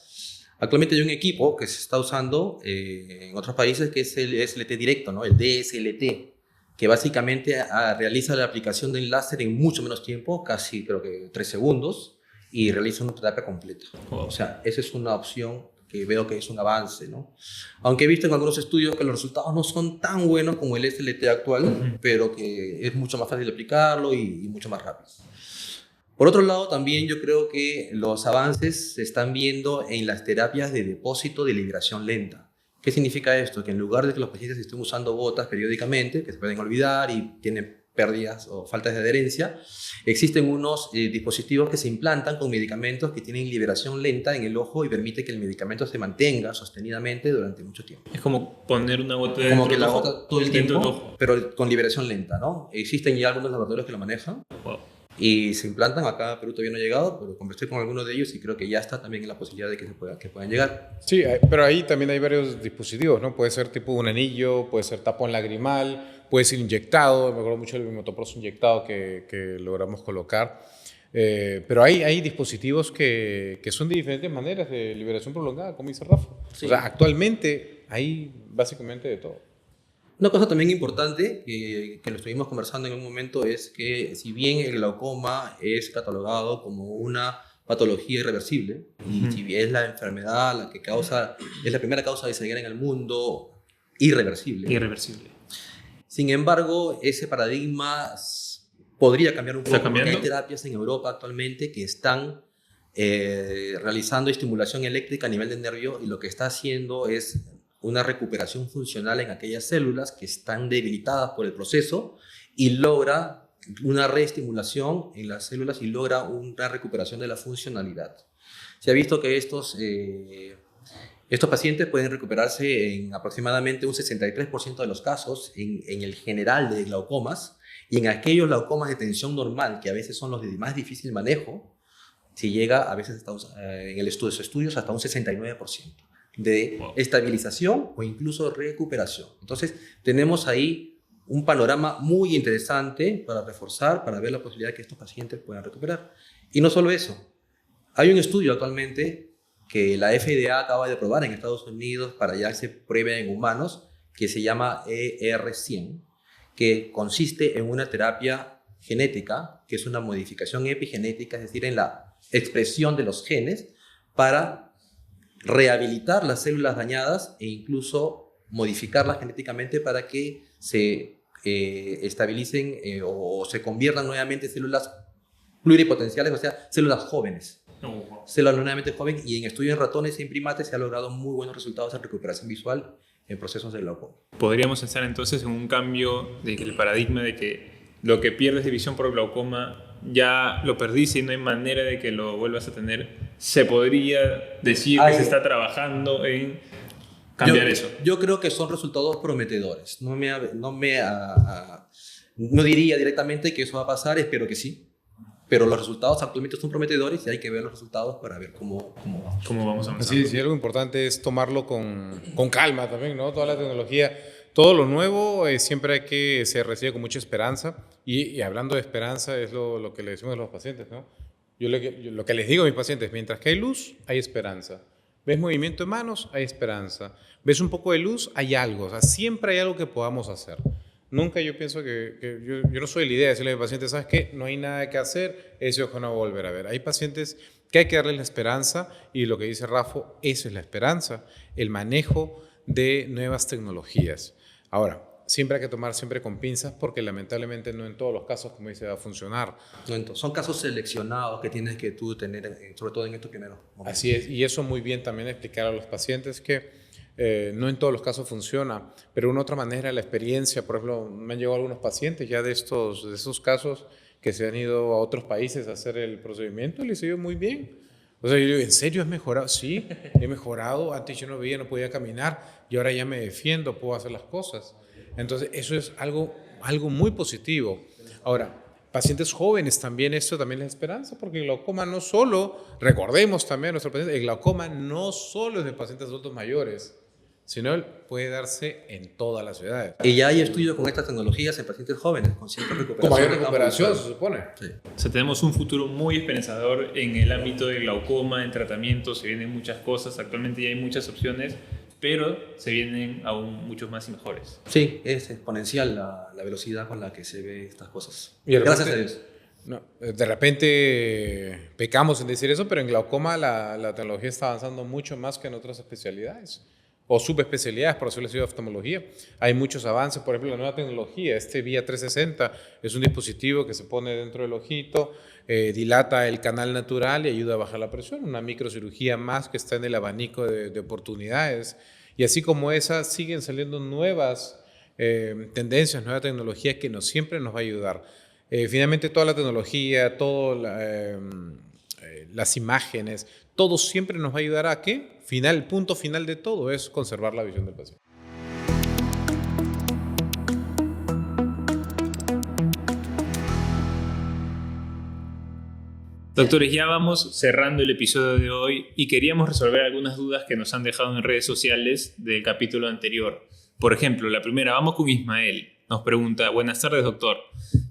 Actualmente hay un equipo que se está usando en otros países que es el SLT directo, ¿no? El DSLT, que básicamente realiza la aplicación del láser en mucho menos tiempo, casi creo que 3 segundos, y realiza una terapia completa. O sea, esa es una opción que veo que es un avance, ¿no? Aunque he visto en algunos estudios que los resultados no son tan buenos como el SLT actual, pero que es mucho más fácil de aplicarlo y mucho más rápido. Por otro lado, también yo creo que los avances se están viendo en las terapias de depósito de liberación lenta. ¿Qué significa esto? Que en lugar de que los pacientes estén usando gotas periódicamente, que se pueden olvidar y tienen pérdidas o faltas de adherencia, existen unos dispositivos que se implantan con medicamentos que tienen liberación lenta en el ojo y permite que el medicamento se mantenga sostenidamente durante mucho tiempo. Es como poner una gota como dentro que del la ojo, gota todo el dentro del tiempo, ojo. pero con liberación lenta, ¿no? Existen ya algunos laboratorios que lo manejan. Wow. Y se implantan, acá a Perú todavía no ha llegado, pero conversé con algunos de ellos y creo que ya está también en la posibilidad de que puedan llegar. Sí, pero ahí también hay varios dispositivos, ¿no? Puede ser tipo un anillo, puede ser tapón lagrimal, puede ser inyectado. Me acuerdo mucho del Mimotopros inyectado que logramos colocar. Pero hay dispositivos que son de diferentes maneras de liberación prolongada, como dice Rafa. Sí. O sea, actualmente hay básicamente de todo. Una cosa también importante que lo estuvimos conversando en un momento es que si bien el glaucoma es catalogado como una patología irreversible, y si bien es la enfermedad es la primera causa de ceguera en el mundo irreversible. Irreversible. Sin embargo, ese paradigma podría cambiar un poco. ¿Está cambiando? Hay terapias en Europa actualmente que están realizando estimulación eléctrica a nivel del nervio y lo que está haciendo es una recuperación funcional en aquellas células que están debilitadas por el proceso y logra una reestimulación en las células y logra una recuperación de la funcionalidad. Se ha visto que estos pacientes pueden recuperarse en aproximadamente un 63% de los casos en el general de glaucomas, y en aquellos glaucomas de tensión normal, que a veces son los de más difícil manejo, se llega a veces en el estudios hasta un 69% de estabilización o incluso recuperación. Entonces tenemos ahí un panorama muy interesante para reforzar, para ver la posibilidad de que estos pacientes puedan recuperar. Y no solo eso, hay un estudio actualmente que la FDA acaba de aprobar en Estados Unidos para ya se pruebe en humanos, que se llama ER100, que consiste en una terapia genética, que es una modificación epigenética, es decir, en la expresión de los genes para rehabilitar las células dañadas e incluso modificarlas genéticamente para que se estabilicen o se conviertan nuevamente en células pluripotenciales, o sea, células jóvenes. Células nuevamente jóvenes, y en estudios en ratones y en primates se ha logrado muy buenos resultados en recuperación visual en procesos de glaucoma. Podríamos pensar entonces en un cambio del paradigma de que lo que pierdes de visión por glaucoma ya lo perdiste y no hay manera de que lo vuelvas a tener. Se podría decir que se está trabajando en cambiar eso. Yo creo que son resultados prometedores. No diría directamente que eso va a pasar, espero que sí. Pero los resultados actualmente son prometedores y hay que ver los resultados para ver cómo vamos a avanzar. Sí, algo importante es tomarlo con calma también, ¿no? Toda la tecnología, todo lo nuevo, siempre hay que se recibe con mucha esperanza. Y hablando de esperanza es lo que le decimos a los pacientes, ¿no? Yo lo que les digo a mis pacientes, mientras que hay luz, hay esperanza. ¿Ves movimiento de manos? Hay esperanza. ¿Ves un poco de luz? Hay algo. O sea, siempre hay algo que podamos hacer. Nunca yo pienso que yo no soy la idea de decirle a mi paciente, ¿sabes qué? No hay nada que hacer, ese ojo no va a volver a ver. Hay pacientes que hay que darles la esperanza y lo que dice Rafa, eso es la esperanza, el manejo de nuevas tecnologías. Ahora, siempre hay que tomar siempre con pinzas porque lamentablemente no en todos los casos, como dice, va a funcionar. No, son casos seleccionados que tienes que tú tener, sobre todo en estos primeros momentos. Así es, y eso muy bien también explicar a los pacientes que no en todos los casos funciona, pero de una otra manera la experiencia, por ejemplo, me han llegado algunos pacientes ya de estos casos que se han ido a otros países a hacer el procedimiento y les ha ido muy bien. O sea, yo digo, ¿en serio has mejorado? Sí, he mejorado, antes yo no veía, no podía caminar y ahora ya me defiendo, puedo hacer las cosas. Entonces eso es algo muy positivo. Ahora, pacientes jóvenes también, esto también es esperanza, porque el glaucoma no solo, recordemos también a nuestros pacientes, el glaucoma no solo es de pacientes adultos mayores, sino él puede darse en todas las edades. Y ya hay estudios con estas tecnologías en pacientes jóvenes, con cierta recuperación. Con mayor recuperación, se supone. Sí. O sea, tenemos un futuro muy esperanzador en el ámbito del glaucoma, en tratamiento, se vienen muchas cosas, actualmente ya hay muchas opciones, pero se vienen aún muchos más y mejores. Sí, es exponencial la velocidad con la que se ve estas cosas. Gracias a Dios. No, de repente pecamos en decir eso, pero en glaucoma la tecnología está avanzando mucho más que en otras especialidades o subespecialidades, por decirlo así, de oftalmología. Hay muchos avances, por ejemplo, la nueva tecnología, Vía 360 es un dispositivo que se pone dentro del ojito, dilata el canal natural y ayuda a bajar la presión, una microcirugía más que está en el abanico de oportunidades. Y así como esas, siguen saliendo nuevas tendencias, nueva tecnología que siempre nos va a ayudar. Finalmente toda la tecnología, las imágenes, todo siempre nos va a ayudar a que el punto final de todo es conservar la visión del paciente. Doctores, ya vamos cerrando el episodio de hoy y queríamos resolver algunas dudas que nos han dejado en redes sociales del capítulo anterior. Por ejemplo, la primera, vamos con Ismael. Nos pregunta, buenas tardes, doctor.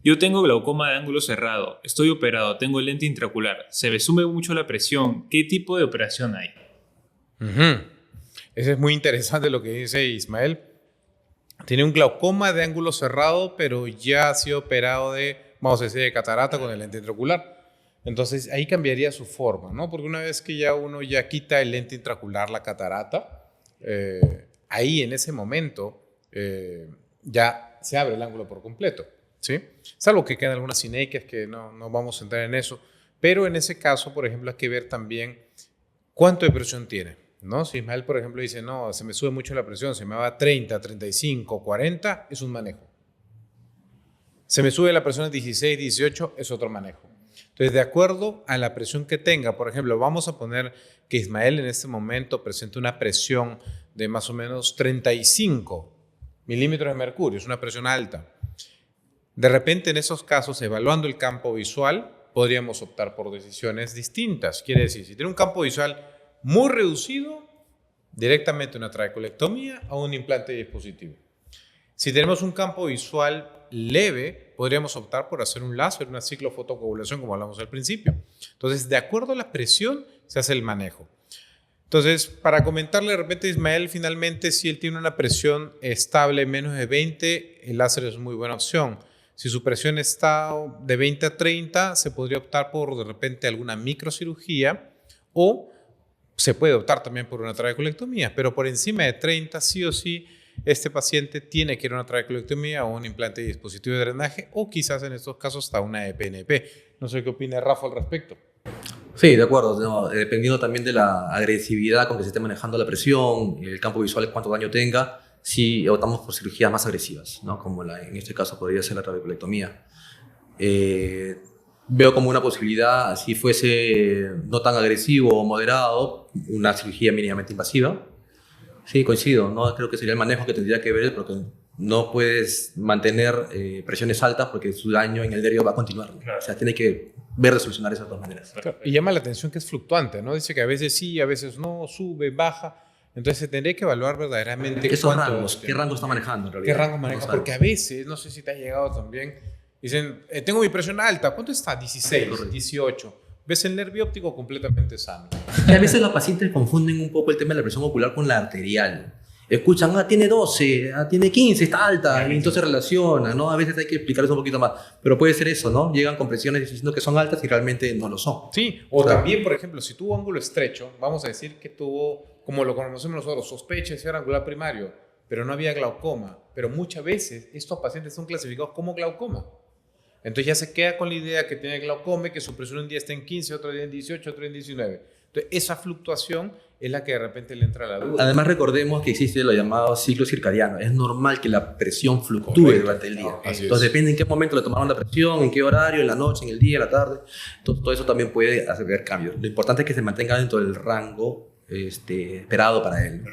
Yo tengo glaucoma de ángulo cerrado, estoy operado, tengo lente intraocular, se me sube mucho la presión. ¿Qué tipo de operación hay? Eso es muy interesante lo que dice Ismael. Tiene un glaucoma de ángulo cerrado, pero ya ha sido operado vamos a decir, de catarata con el lente intraocular. Entonces ahí cambiaría su forma, ¿no? Porque una vez que uno ya quita el lente intraocular, la catarata, ahí en ese momento ya se abre el ángulo por completo, ¿sí? Salvo que quedan algunas sinequias que no vamos a entrar en eso, pero en ese caso, por ejemplo, hay que ver también cuánto de presión tiene, ¿no? Si Ismael, por ejemplo, dice, no, se me sube mucho la presión, se me va a 30, 35, 40, es un manejo. Se me sube la presión a 16, 18, es otro manejo. Entonces, de acuerdo a la presión que tenga, por ejemplo, vamos a poner que Ismael en este momento presenta una presión de más o menos 35 milímetros de mercurio, es una presión alta. De repente, en esos casos, evaluando el campo visual, podríamos optar por decisiones distintas. Quiere decir, si tiene un campo visual muy reducido, directamente una trabeculectomía o un implante dispositivo. Si tenemos un campo visual leve, podríamos optar por hacer un láser, una ciclofotocoagulación, como hablamos al principio. Entonces, de acuerdo a la presión, se hace el manejo. Entonces, para comentarle de repente a Ismael, finalmente, si él tiene una presión estable menos de 20, el láser es muy buena opción. Si su presión está de 20 a 30, se podría optar por de repente alguna microcirugía o se puede optar también por una trabeculectomía, pero por encima de 30, sí o sí, este paciente tiene que ir a una trabeculectomía o un implante de dispositivo de drenaje o quizás en estos casos hasta una EPNP. No sé qué opina Rafa al respecto. Sí, de acuerdo. ¿No? Dependiendo también de la agresividad con que se esté manejando la presión, el campo visual, cuánto daño tenga, sí optamos por cirugías más agresivas, ¿no? Como en este caso podría ser la trabeculectomía. Veo como una posibilidad, si fuese no tan agresivo o moderado, una cirugía mínimamente invasiva. Sí, coincido, ¿no? Creo que sería el manejo que tendría que ver, porque no puedes mantener presiones altas porque su daño en el nervio va a continuar. Claro. O sea, tiene que ver de solucionar esas dos maneras. Claro. Y llama la atención que es fluctuante, ¿no? Dice que a veces sí, a veces no, sube, baja. Entonces se tendría que evaluar verdaderamente esos rangos, qué rango está manejando en realidad. ¿Qué rango maneja? Porque a veces, no sé si te ha llegado también, dicen, tengo mi presión alta, ¿cuánto está? 16, correcto. 18. Ves el nervio óptico completamente sano. Y a veces los pacientes confunden un poco el tema de la presión ocular con la arterial. Escuchan, tiene 12, tiene 15, está alta, y entonces relaciona, ¿no? A veces hay que explicar eso un poquito más. Pero puede ser eso, ¿no? Llegan con presiones diciendo que son altas y realmente no lo son. Sí, o también, por ejemplo, si tuvo ángulo estrecho, vamos a decir que tuvo, como lo conocemos nosotros, sospecha de ser angular primario, pero no había glaucoma. Pero muchas veces estos pacientes son clasificados como glaucoma. Entonces ya se queda con la idea que tiene glaucoma y que su presión un día está en 15, otro día en 18, otro día en 19. Entonces esa fluctuación es la que de repente le entra a la duda. Además recordemos que existe lo llamado ciclo circadiano. Es normal que la presión fluctúe durante el día. Entonces depende en qué momento le tomaron la presión, en qué horario, en la noche, en el día, en la tarde. Entonces, todo eso también puede hacer cambios. Lo importante es que se mantenga dentro del rango esperado para él.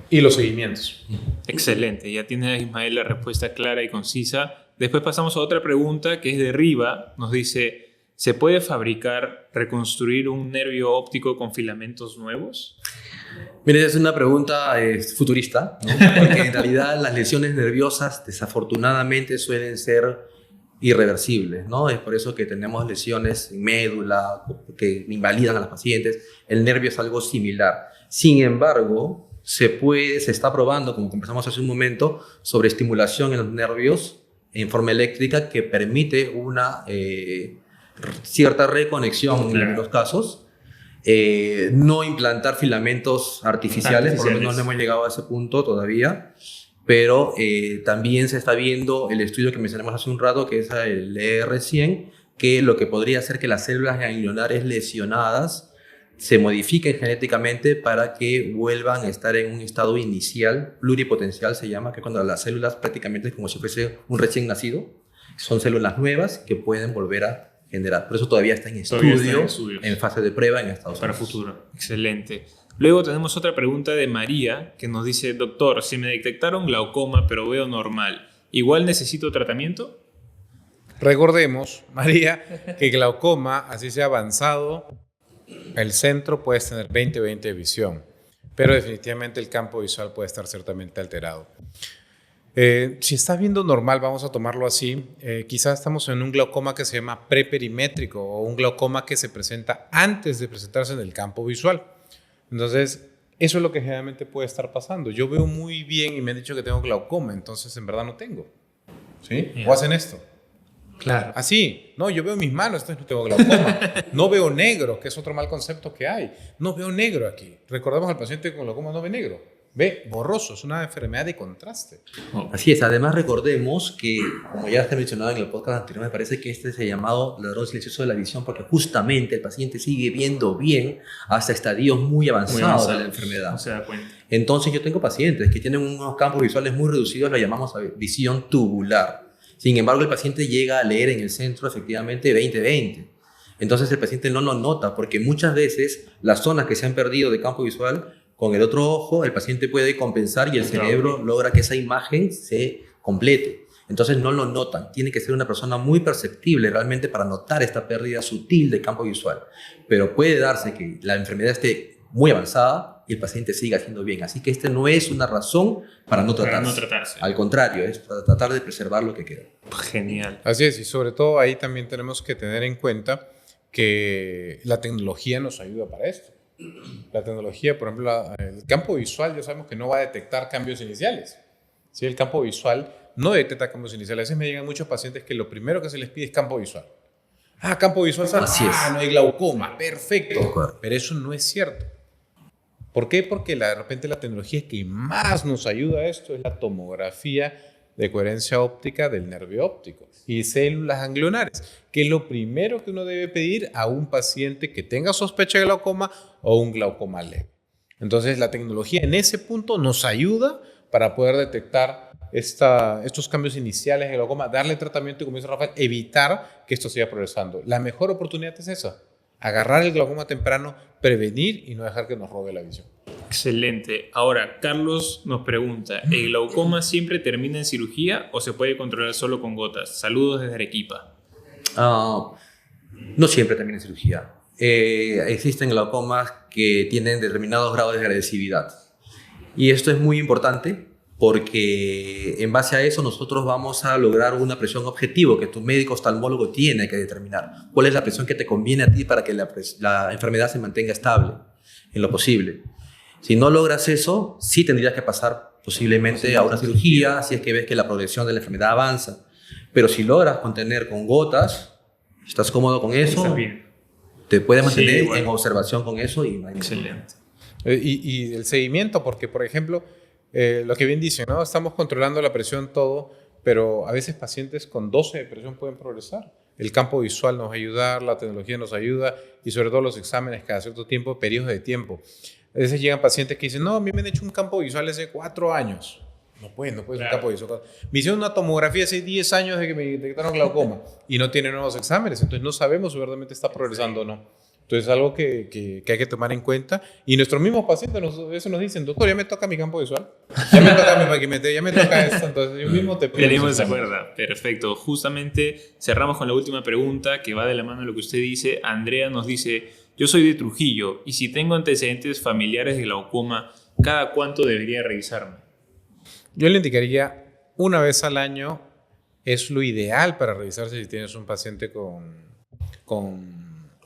Y los seguimientos. Excelente, ya tiene Ismael la respuesta clara y concisa. Después pasamos a otra pregunta que es de Riva. Nos dice, ¿se puede fabricar, reconstruir un nervio óptico con filamentos nuevos? Mire, es una pregunta futurista, ¿no? Porque en realidad las lesiones nerviosas desafortunadamente suelen ser irreversibles, ¿no? Es por eso que tenemos lesiones en médula que invalidan a los pacientes. El nervio es algo similar. Sin embargo, se está probando, como conversamos hace un momento, sobre estimulación en los nervios en forma eléctrica que permite una cierta reconexión en algunos casos. No implantar filamentos artificiales, por lo menos no hemos llegado a ese punto todavía, pero también se está viendo el estudio que mencionamos hace un rato, que es el ER100, que lo que podría hacer que las células ganglionares lesionadas se modifiquen genéticamente para que vuelvan a estar en un estado inicial, pluripotencial se llama, que cuando las células prácticamente es como si fuese un recién nacido, son células nuevas que pueden volver a generar. Por eso todavía está en estudio, en fase de prueba en Estados Unidos. Para futuro. Excelente. Luego tenemos otra pregunta de María que nos dice, doctor, si me detectaron glaucoma pero veo normal, ¿igual necesito tratamiento? Recordemos, María, que glaucoma, así sea avanzado, el centro puedes tener 20/20 de visión, pero definitivamente el campo visual puede estar ciertamente alterado. Si estás viendo normal, vamos a tomarlo así, quizás estamos en un glaucoma que se llama preperimétrico o un glaucoma que se presenta antes de presentarse en el campo visual. Entonces, eso es lo que generalmente puede estar pasando. Yo veo muy bien y me han dicho que tengo glaucoma, entonces en verdad no tengo. ¿Sí? Yeah. O hacen esto. Claro. Así, no, yo veo mis manos, entonces no tengo glaucoma. No veo negro, que es otro mal concepto que hay. No veo negro aquí. Recordemos al paciente con glaucoma no ve negro. Ve borroso, es una enfermedad de contraste. Así es, además recordemos que, como ya está mencionado en el podcast anterior, me parece que este es el llamado ladrón silencioso de la visión, porque justamente el paciente sigue viendo bien hasta estadios muy avanzados de la enfermedad. No se da cuenta. Entonces yo tengo pacientes que tienen unos campos visuales muy reducidos, lo llamamos visión tubular. Sin embargo, el paciente llega a leer en el centro efectivamente 20/20. Entonces el paciente no lo nota, porque muchas veces las zonas que se han perdido de campo visual, con el otro ojo, el paciente puede compensar y el cerebro logra que esa imagen se complete. Entonces no lo notan. Tiene que ser una persona muy perceptible realmente para notar esta pérdida sutil de campo visual. Pero puede darse que la enfermedad esté muy avanzada y el paciente sigue haciendo bien. Así que este no es una razón para no tratarse. Para no tratarse. Al contrario, es para tratar de preservar lo que queda. Genial. Así es, y sobre todo ahí también tenemos que tener en cuenta que la tecnología nos ayuda para esto. La tecnología, por ejemplo, el campo visual ya sabemos que no va a detectar cambios iniciales. ¿Sí? El campo visual no detecta cambios iniciales. A veces me llegan muchos pacientes que lo primero que se les pide es campo visual. Campo visual, Así es. no hay glaucoma, perfecto. Pero eso no es cierto. ¿Por qué? Porque de repente la tecnología que más nos ayuda a esto es la tomografía de coherencia óptica del nervio óptico y células ganglionares, que es lo primero que uno debe pedir a un paciente que tenga sospecha de glaucoma o un glaucoma leve. Entonces la tecnología en ese punto nos ayuda para poder detectar estos cambios iniciales de glaucoma, darle tratamiento y, como dice Rafael, evitar que esto siga progresando. La mejor oportunidad es esa, agarrar el glaucoma temprano, prevenir y no dejar que nos robe la visión. Excelente. Ahora, Carlos nos pregunta, ¿el glaucoma siempre termina en cirugía o se puede controlar solo con gotas? Saludos desde Arequipa. No siempre termina en cirugía. Existen glaucomas que tienen determinados grados de agresividad. Y esto es muy importante porque en base a eso nosotros vamos a lograr una presión objetivo que tu médico oftalmólogo tiene que determinar. ¿Cuál es la presión que te conviene a ti para que la enfermedad se mantenga estable en lo posible? Si no logras eso, sí tendrías que pasar posiblemente a una cirugía si es que ves que la progresión de la enfermedad avanza. Pero si logras contener con gotas, estás cómodo con eso, Está bien. te puedes mantener en observación con eso y no hay Excelente. Y el seguimiento, porque por ejemplo, lo que bien dicen, ¿no? Estamos controlando la presión todo, pero a veces pacientes con 12 de presión pueden progresar. El campo visual nos va a ayudar, la tecnología nos ayuda y sobre todo los exámenes cada cierto tiempo, periodos de tiempo. A veces llegan pacientes que dicen, no, a mí me han hecho un campo visual hace 4 años. No puedes claro. Un campo visual. Me hicieron una tomografía hace 10 años de que me detectaron glaucoma y no tiene nuevos exámenes, entonces no sabemos si verdaderamente está progresando o no. Entonces es algo que hay que tomar en cuenta. Y nuestros mismos pacientes eso nos dicen, doctor, ya me toca mi campo visual, ya me toca mi paquimetría, ya me toca esto. Entonces yo mismo te pido. Tenemos esa cuerda. Perfecto. Justamente cerramos con la última pregunta que va de la mano de lo que usted dice. Andrea nos dice, yo soy de Trujillo y si tengo antecedentes familiares de glaucoma, ¿cada cuánto debería revisarme? Yo le indicaría una vez al año es lo ideal para revisarse si tienes un paciente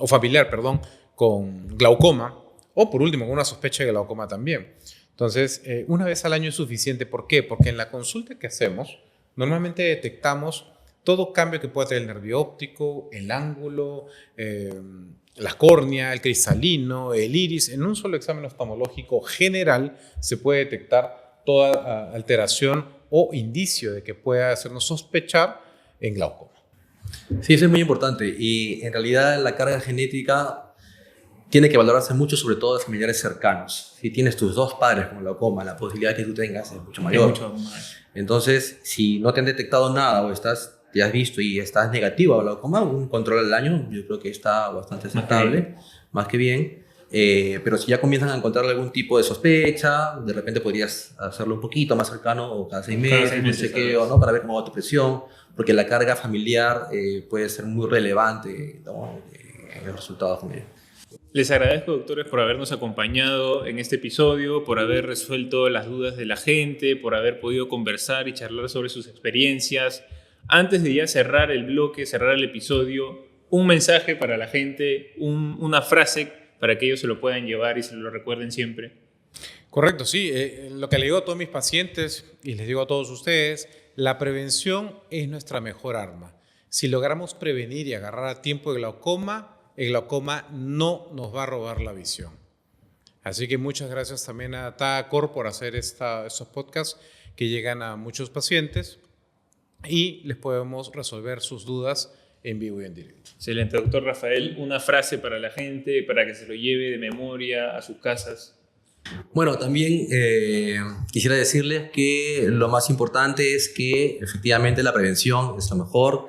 o familiar, perdón, con glaucoma, o por último, con una sospecha de glaucoma también. Entonces, una vez al año es suficiente. ¿Por qué? Porque en la consulta que hacemos, normalmente detectamos todo cambio que pueda tener el nervio óptico, el ángulo, la córnea, el cristalino, el iris. En un solo examen oftalmológico general se puede detectar toda alteración o indicio de que pueda hacernos sospechar en glaucoma. Sí, eso es muy importante y en realidad la carga genética tiene que valorarse mucho, sobre todo de familiares cercanos. Si tienes tus 2 padres con glaucoma, la posibilidad que tú tengas es mucho mayor. Entonces, si no te han detectado nada o te has visto y estás negativo a glaucoma, un control al año yo creo que está bastante aceptable, más que bien. Pero si ya comienzan a encontrar algún tipo de sospecha, de repente podrías hacerlo un poquito más cercano o cada 6 meses, un chequeo, ¿no? Para ver cómo va tu presión, porque la carga familiar puede ser muy relevante, ¿no? En los resultados también. Les agradezco, doctores, por habernos acompañado en este episodio, por haber resuelto las dudas de la gente, por haber podido conversar y charlar sobre sus experiencias. Antes de ya cerrar el bloque, cerrar el episodio, un mensaje para la gente, una frase para que ellos se lo puedan llevar y se lo recuerden siempre. Correcto, sí. Lo que le digo a todos mis pacientes y les digo a todos ustedes, la prevención es nuestra mejor arma. Si logramos prevenir y agarrar a tiempo el glaucoma no nos va a robar la visión. Así que muchas gracias también a TAGACOR por hacer estos podcasts que llegan a muchos pacientes y les podemos resolver sus dudas en vivo y en directo. Excelente, doctor Rafael. Una frase para la gente, para que se lo lleve de memoria a sus casas. Bueno, también quisiera decirles que lo más importante es que efectivamente la prevención es lo mejor.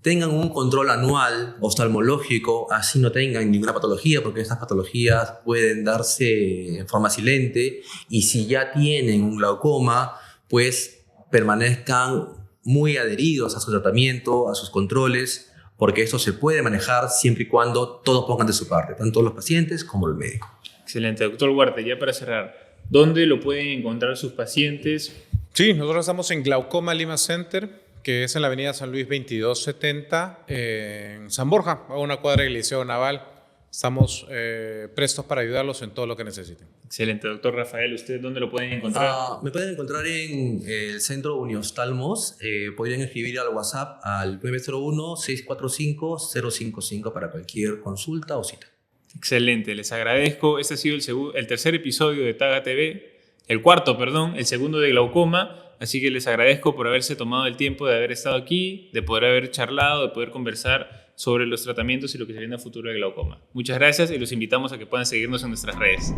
Tengan un control anual oftalmológico, así no tengan ninguna patología, porque estas patologías pueden darse en forma silente. Y si ya tienen un glaucoma, pues permanezcan muy adheridos a su tratamiento, a sus controles, porque esto se puede manejar siempre y cuando todos pongan de su parte, tanto los pacientes como el médico. Excelente. Doctor Huarte, ya para cerrar, ¿dónde lo pueden encontrar sus pacientes? Sí, nosotros estamos en Glaucoma Lima Center, que es en la avenida San Luis 2270, en San Borja, a una cuadra del Liceo Naval. Estamos prestos para ayudarlos en todo lo que necesiten. Excelente. Doctor Rafael, ¿usted dónde lo pueden encontrar? Me pueden encontrar en el Centro Unioftalmos. Podrían escribir al WhatsApp al 901-645-055 para cualquier consulta o cita. Excelente, les agradezco. Este ha sido el tercer episodio de Taga TV, el cuarto, perdón, el segundo de glaucoma. Así que les agradezco por haberse tomado el tiempo de haber estado aquí, de poder haber charlado, de poder conversar sobre los tratamientos y lo que se viene a futuro de glaucoma. Muchas gracias y los invitamos a que puedan seguirnos en nuestras redes.